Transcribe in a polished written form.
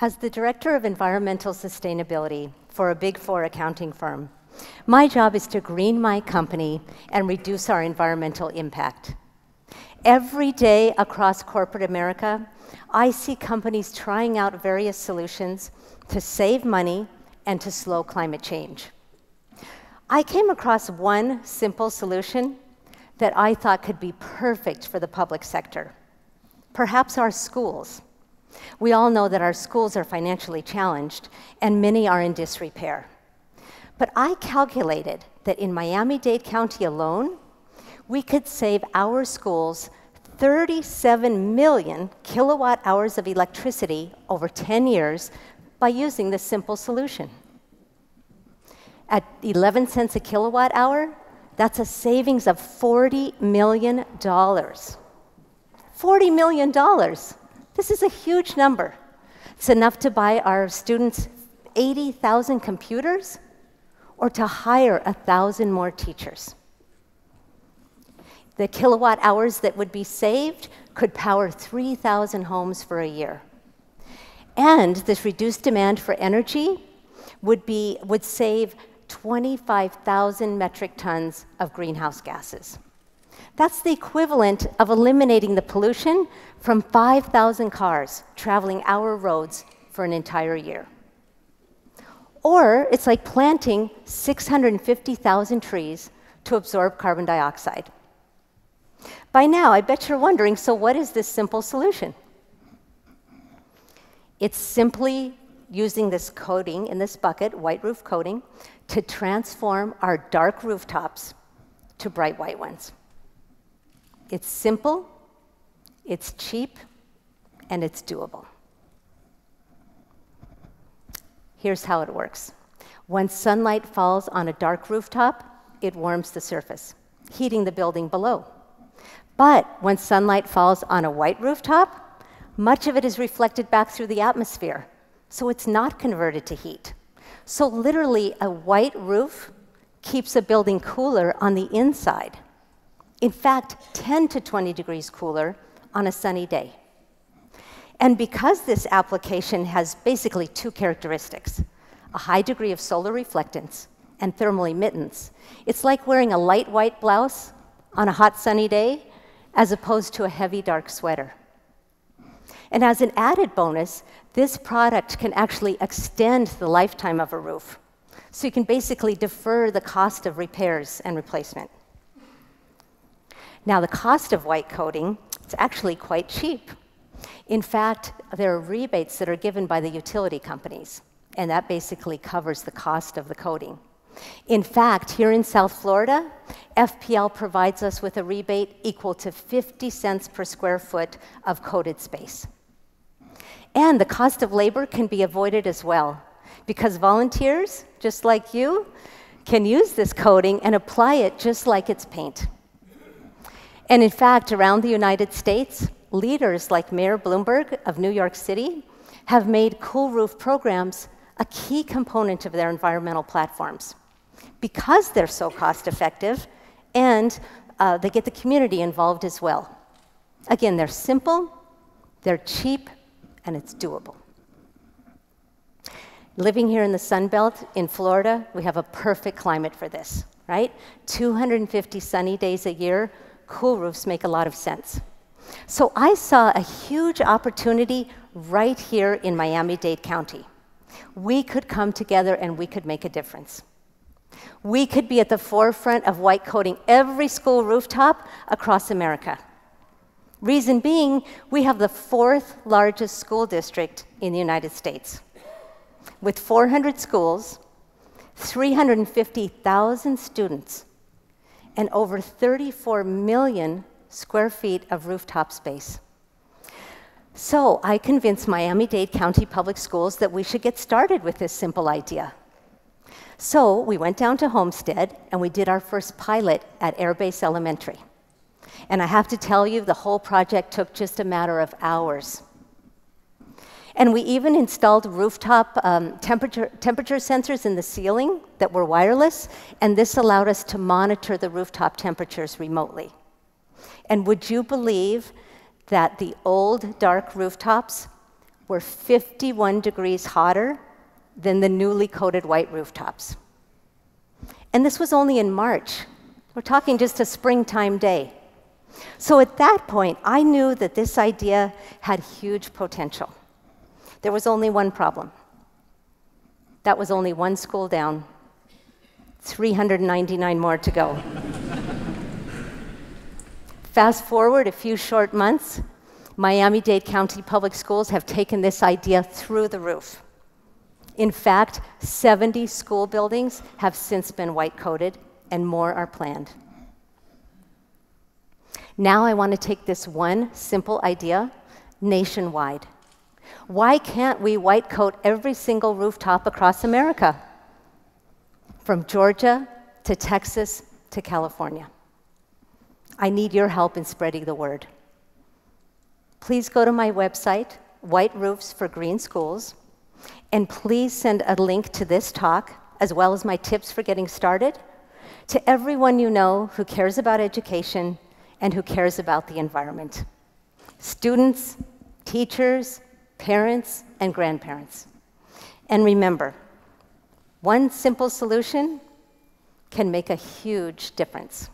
As the Director of Environmental Sustainability for a Big Four accounting firm, my job is to green my company and reduce our environmental impact. Every day across corporate America, I see companies trying out various solutions to save money and to slow climate change. I came across one simple solution that I thought could be perfect for the public sector. Perhaps our schools. We all know that our schools are financially challenged and many are in disrepair. But I calculated that in Miami-Dade County alone, we could save our schools 37 million kilowatt hours of electricity over 10 years by using this simple solution. At 11 cents a kilowatt hour, that's a savings of $40 million. $40 million. This is a huge number. It's enough to buy our students 80,000 computers or to hire 1,000 more teachers. The kilowatt hours that would be saved could power 3,000 homes for a year. And this reduced demand for energy would save 25,000 metric tons of greenhouse gases. That's the equivalent of eliminating the pollution from 5,000 cars traveling our roads for an entire year. Or it's like planting 650,000 trees to absorb carbon dioxide. By now, I bet you're wondering, so what is this simple solution? It's simply using this coating in this bucket, white roof coating, to transform our dark rooftops to bright white ones. It's simple, it's cheap, and it's doable. Here's how it works. When sunlight falls on a dark rooftop, it warms the surface, heating the building below. But when sunlight falls on a white rooftop, much of it is reflected back through the atmosphere, so it's not converted to heat. So literally, a white roof keeps a building cooler on the inside. In fact, 10 to 20 degrees cooler on a sunny day. And because this application has basically two characteristics, a high degree of solar reflectance and thermal emittance, it's like wearing a light white blouse on a hot sunny day as opposed to a heavy dark sweater. And as an added bonus, this product can actually extend the lifetime of a roof. So you can basically defer the cost of repairs and replacement. Now, the cost of white coating is actually quite cheap. In fact, there are rebates that are given by the utility companies, and that basically covers the cost of the coating. In fact, here in South Florida, FPL provides us with a rebate equal to 50 cents per square foot of coated space. And the cost of labor can be avoided as well, because volunteers, just like you, can use this coating and apply it just like it's paint. And in fact, around the United States, leaders like Mayor Bloomberg of New York City have made cool roof programs a key component of their environmental platforms because they're so cost effective and they get the community involved as well. Again, they're simple, they're cheap, and it's doable. Living here in the Sun Belt in Florida, we have a perfect climate for this, right? 250 sunny days a year, cool roofs make a lot of sense. So I saw a huge opportunity right here in Miami-Dade County. We could come together and we could make a difference. We could be at the forefront of white coating every school rooftop across America. Reason being, we have the 4th largest school district in the United States. With 400 schools, 350,000 students, and over 34 million square feet of rooftop space. So I convinced Miami-Dade County Public Schools that we should get started with this simple idea. So we went down to Homestead and we did our first pilot at Air Base Elementary. And I have to tell you, the whole project took just a matter of hours. And we even installed rooftop temperature sensors in the ceiling that were wireless, and this allowed us to monitor the rooftop temperatures remotely. And would you believe that the old dark rooftops were 51 degrees hotter than the newly coated white rooftops. And this was only in March. We're talking just a springtime day. So at that point, I knew that this idea had huge potential. There was only one problem. That was only one school down, 399 more to go. Fast forward a few short months, Miami-Dade County Public Schools have taken this idea through the roof. In fact, 70 school buildings have since been white-coated, and more are planned. Now I want to take this one simple idea nationwide. Why can't we white coat every single rooftop across America? From Georgia to Texas to California. I need your help in spreading the word. Please go to my website, White Roofs for Green Schools, and please send a link to this talk, as well as my tips for getting started, to everyone you know who cares about education and who cares about the environment. Students, teachers, parents, and grandparents. And remember, one simple solution can make a huge difference.